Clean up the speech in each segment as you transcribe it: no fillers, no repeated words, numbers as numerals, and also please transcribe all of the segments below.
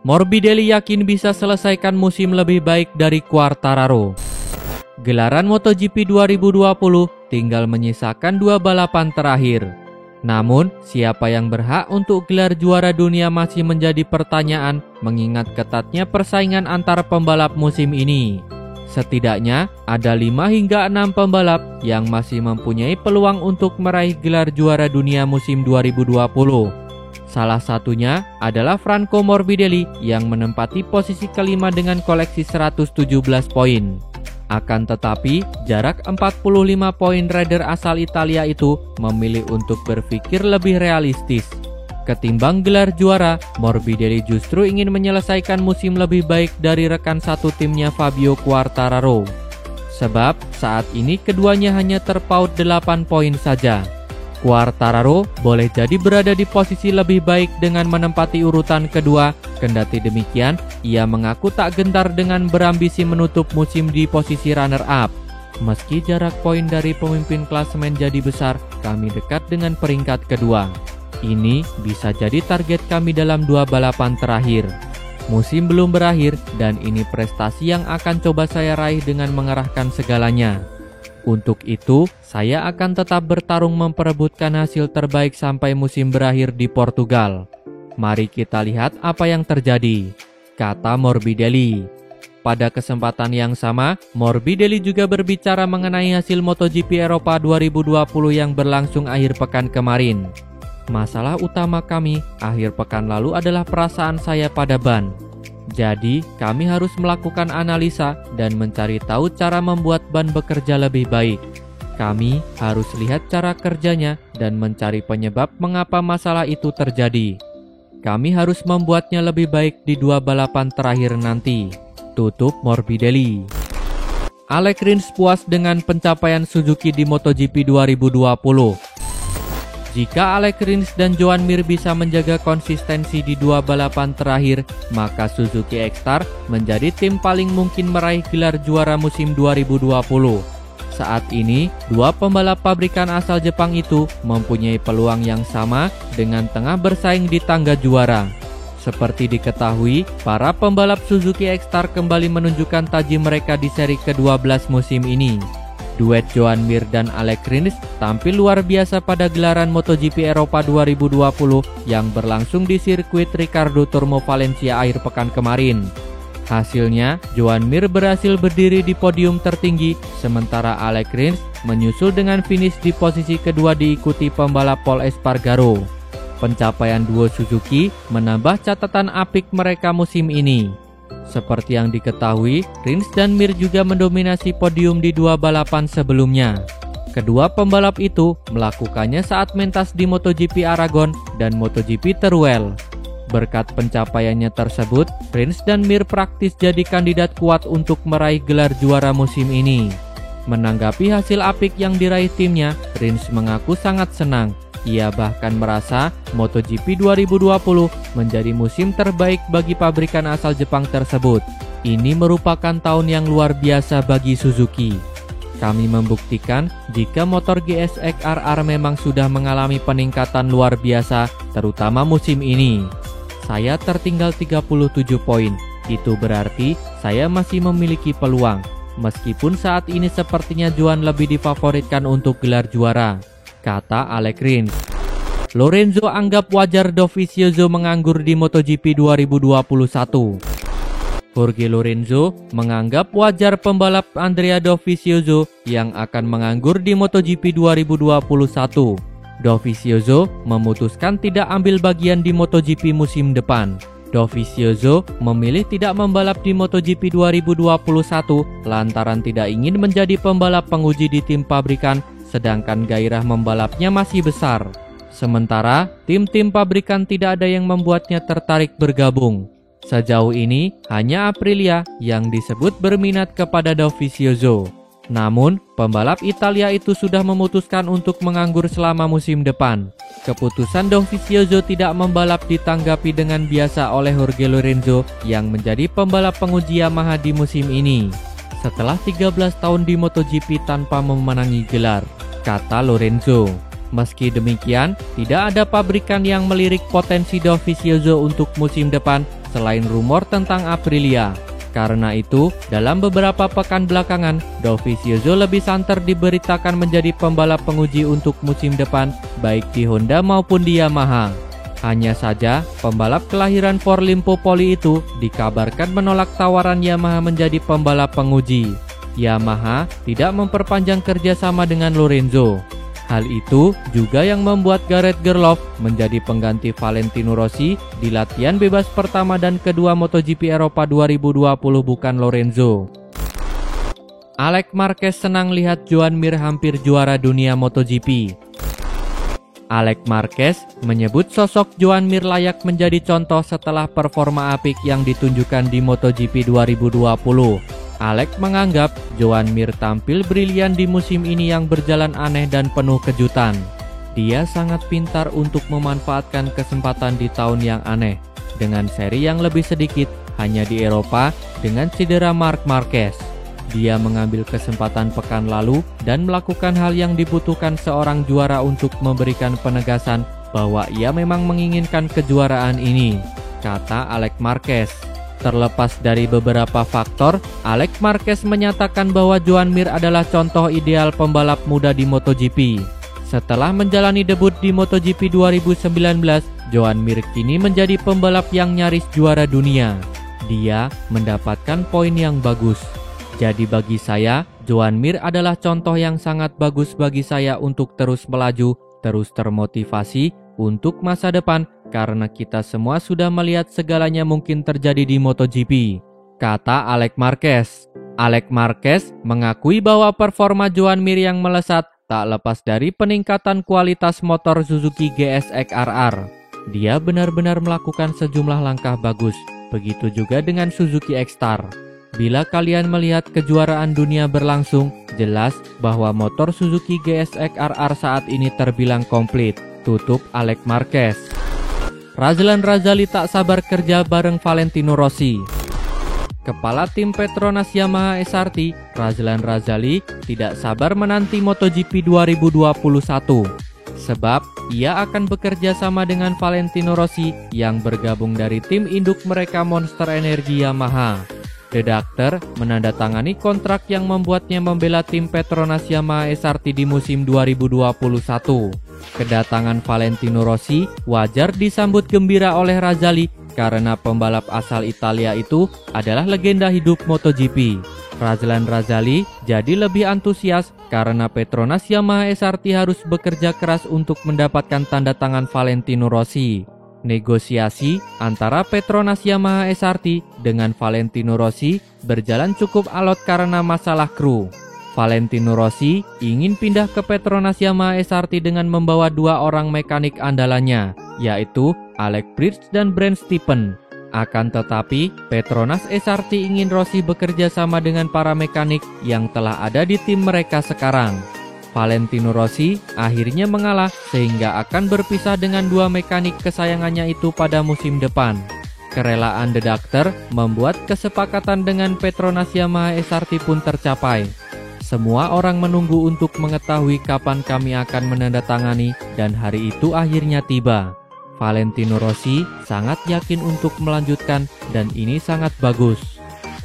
Morbidelli yakin bisa selesaikan musim lebih baik dari Quartararo. Gelaran MotoGP 2020 tinggal menyisakan 2 balapan terakhir. Namun, siapa yang berhak untuk gelar juara dunia masih menjadi pertanyaan mengingat ketatnya persaingan antar pembalap musim ini. Setidaknya ada 5 hingga 6 pembalap yang masih mempunyai peluang untuk meraih gelar juara dunia musim 2020. Salah satunya adalah Franco Morbidelli yang menempati posisi kelima dengan koleksi 117 poin. Akan tetapi, jarak 45 poin rider asal Italia itu memilih untuk berpikir lebih realistis. Ketimbang gelar juara, Morbidelli justru ingin menyelesaikan musim lebih baik dari rekan satu timnya Fabio Quartararo. Sebab saat ini keduanya hanya terpaut 8 poin saja. Quartararo boleh jadi berada di posisi lebih baik dengan menempati urutan kedua, kendati demikian, ia mengaku tak gentar dengan berambisi menutup musim di posisi runner-up. Meski jarak poin dari pemimpin klasemen jadi besar, kami dekat dengan peringkat kedua. Ini bisa jadi target kami dalam 2 balapan terakhir. Musim belum berakhir dan ini prestasi yang akan coba saya raih dengan mengerahkan segalanya. Untuk itu, saya akan tetap bertarung memperebutkan hasil terbaik sampai musim berakhir di Portugal. Mari kita lihat apa yang terjadi, kata Morbidelli. Pada kesempatan yang sama, Morbidelli juga berbicara mengenai hasil MotoGP Eropa 2020 yang berlangsung akhir pekan kemarin. Masalah utama kami akhir pekan lalu adalah perasaan saya pada ban. Jadi, kami harus melakukan analisa dan mencari tahu cara membuat ban bekerja lebih baik. Kami harus lihat cara kerjanya dan mencari penyebab mengapa masalah itu terjadi. Kami harus membuatnya lebih baik di 2 balapan terakhir nanti, tutup Morbidelli. Alex Rins puas dengan pencapaian Suzuki di MotoGP 2020. Jika Alex Rins dan Joan Mir bisa menjaga konsistensi di 2 balapan terakhir, maka Suzuki X-Star menjadi tim paling mungkin meraih gelar juara musim 2020. Saat ini, 2 pembalap pabrikan asal Jepang itu mempunyai peluang yang sama dengan tengah bersaing di tangga juara. Seperti diketahui, para pembalap Suzuki X-Star kembali menunjukkan taji mereka di seri ke-12 musim ini. Duet Joan Mir dan Alex Rins tampil luar biasa pada gelaran MotoGP Eropa 2020 yang berlangsung di sirkuit Ricardo Tormo Valencia akhir pekan kemarin. Hasilnya, Joan Mir berhasil berdiri di podium tertinggi, sementara Alex Rins menyusul dengan finish di posisi kedua diikuti pembalap Pol Espargaro. Pencapaian duo Suzuki menambah catatan apik mereka musim ini. Seperti yang diketahui, Rins dan Mir juga mendominasi podium di 2 balapan sebelumnya. Kedua pembalap itu melakukannya saat mentas di MotoGP Aragon dan MotoGP Teruel. Berkat pencapaiannya tersebut, Rins dan Mir praktis jadi kandidat kuat untuk meraih gelar juara musim ini. Menanggapi hasil apik yang diraih timnya, Rins mengaku sangat senang. Ia bahkan merasa MotoGP 2020 menjadi musim terbaik bagi pabrikan asal Jepang tersebut. Ini merupakan tahun yang luar biasa bagi Suzuki. Kami membuktikan jika motor GSX-R memang sudah mengalami peningkatan luar biasa, terutama musim ini. Saya tertinggal 37 poin. Itu berarti saya masih memiliki peluang. Meskipun saat ini sepertinya Joan lebih difavoritkan untuk gelar juara, kata Alex Rins. Lorenzo anggap wajar Dovizioso menganggur di MotoGP 2021. Jorge Lorenzo menganggap wajar pembalap Andrea Dovizioso yang akan menganggur di MotoGP 2021. Dovizioso memutuskan tidak ambil bagian di MotoGP musim depan. Dovizioso memilih tidak membalap di MotoGP 2021 lantaran tidak ingin menjadi pembalap penguji di tim pabrikan, sedangkan gairah membalapnya masih besar. Sementara, tim-tim pabrikan tidak ada yang membuatnya tertarik bergabung. Sejauh ini, hanya Aprilia yang disebut berminat kepada Dovizioso. Namun, pembalap Italia itu sudah memutuskan untuk menganggur selama musim depan. Keputusan Dovizioso tidak membalap ditanggapi dengan biasa oleh Jorge Lorenzo yang menjadi pembalap penguji Yamaha di musim ini. Setelah 13 tahun di MotoGP tanpa memenangi gelar, kata Lorenzo. Meski demikian, tidak ada pabrikan yang melirik potensi Dovizioso untuk musim depan selain rumor tentang Aprilia. Karena itu, dalam beberapa pekan belakangan, Dovizioso lebih santer diberitakan menjadi pembalap penguji untuk musim depan, baik di Honda maupun di Yamaha. Hanya saja, pembalap kelahiran Forlimpopoli itu dikabarkan menolak tawaran Yamaha menjadi pembalap penguji. Yamaha tidak memperpanjang kerjasama dengan Lorenzo. Hal itu juga yang membuat Gareth Gerloff menjadi pengganti Valentino Rossi di latihan bebas pertama dan kedua MotoGP Eropa 2020 bukan Lorenzo. Alex Marquez senang lihat Joan Mir hampir juara dunia MotoGP. Alex Marquez menyebut sosok Joan Mir layak menjadi contoh setelah performa apik yang ditunjukkan di MotoGP 2020. Alex menganggap Joan Mir tampil brilian di musim ini yang berjalan aneh dan penuh kejutan. Dia sangat pintar untuk memanfaatkan kesempatan di tahun yang aneh, dengan seri yang lebih sedikit hanya di Eropa dengan cedera Marc Marquez. Dia mengambil kesempatan pekan lalu dan melakukan hal yang dibutuhkan seorang juara untuk memberikan penegasan bahwa ia memang menginginkan kejuaraan ini, kata Alex Marquez. Terlepas dari beberapa faktor, Alex Marquez menyatakan bahwa Joan Mir adalah contoh ideal pembalap muda di MotoGP. Setelah menjalani debut di MotoGP 2019, Joan Mir kini menjadi pembalap yang nyaris juara dunia. Dia mendapatkan poin yang bagus. Jadi bagi saya, Joan Mir adalah contoh yang sangat bagus bagi saya untuk terus melaju, terus termotivasi untuk masa depan, karena kita semua sudah melihat segalanya mungkin terjadi di MotoGP, kata Alex Marquez. Alex Marquez mengakui bahwa performa Joan Mir yang melesat tak lepas dari peningkatan kualitas motor Suzuki GSX-RR. Dia benar-benar melakukan sejumlah langkah bagus, begitu juga dengan Suzuki X-Star. Bila kalian melihat kejuaraan dunia berlangsung, jelas bahwa motor Suzuki GSX-RR saat ini terbilang komplit, tutup Alex Marquez. Razlan Razali tak sabar kerja bareng Valentino Rossi. Kepala tim Petronas Yamaha SRT, Razlan Razali, tidak sabar menanti MotoGP 2021. Sebab ia akan bekerja sama dengan Valentino Rossi yang bergabung dari tim induk mereka Monster Energy Yamaha. The Doctor menandatangani kontrak yang membuatnya membela tim Petronas Yamaha SRT di musim 2021. Kedatangan Valentino Rossi wajar disambut gembira oleh Razali karena pembalap asal Italia itu adalah legenda hidup MotoGP. Razlan Razali jadi lebih antusias karena Petronas Yamaha SRT harus bekerja keras untuk mendapatkan tanda tangan Valentino Rossi. Negosiasi antara Petronas Yamaha SRT dengan Valentino Rossi berjalan cukup alot karena masalah kru. Valentino Rossi ingin pindah ke Petronas Yamaha SRT dengan membawa dua orang mekanik andalannya, yaitu Alex Bridge dan Brent Stephen. Akan tetapi, Petronas SRT ingin Rossi bekerja sama dengan para mekanik yang telah ada di tim mereka sekarang. Valentino Rossi akhirnya mengalah sehingga akan berpisah dengan dua mekanik kesayangannya itu pada musim depan. Kerelaan The Doctor membuat kesepakatan dengan Petronas Yamaha SRT pun tercapai. Semua orang menunggu untuk mengetahui kapan kami akan menandatangani dan hari itu akhirnya tiba. Valentino Rossi sangat yakin untuk melanjutkan dan ini sangat bagus.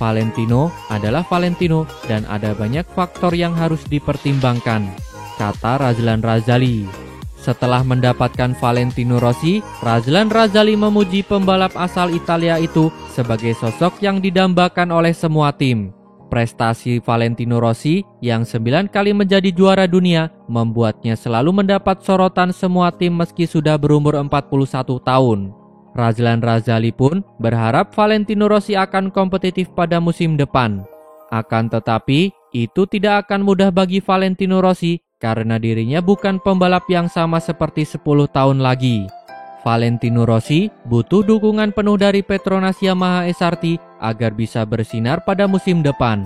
Valentino adalah Valentino dan ada banyak faktor yang harus dipertimbangkan, kata Razlan Razali. Setelah mendapatkan Valentino Rossi, Razlan Razali memuji pembalap asal Italia itu sebagai sosok yang didambakan oleh semua tim. Prestasi Valentino Rossi yang 9 kali menjadi juara dunia membuatnya selalu mendapat sorotan semua tim meski sudah berumur 41 tahun. Razlan Razali pun berharap Valentino Rossi akan kompetitif pada musim depan. Akan tetapi, itu tidak akan mudah bagi Valentino Rossi karena dirinya bukan pembalap yang sama seperti 10 tahun lagi. Valentino Rossi butuh dukungan penuh dari Petronas Yamaha SRT agar bisa bersinar pada musim depan.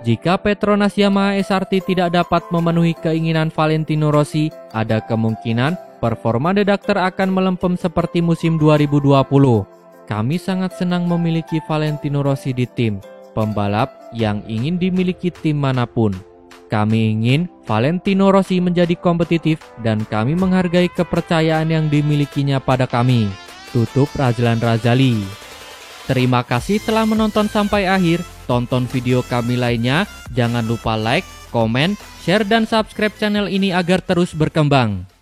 Jika Petronas Yamaha SRT tidak dapat memenuhi keinginan Valentino Rossi, ada kemungkinan performa The Doctor akan melempem seperti musim 2020. Kami sangat senang memiliki Valentino Rossi di tim, pembalap yang ingin dimiliki tim manapun. Kami ingin Valentino Rossi menjadi kompetitif dan kami menghargai kepercayaan yang dimilikinya pada kami, tutup Razlan Razali. Terima kasih telah menonton sampai akhir. Tonton video kami lainnya. Jangan lupa like, komen, share, dan subscribe channel ini agar terus berkembang.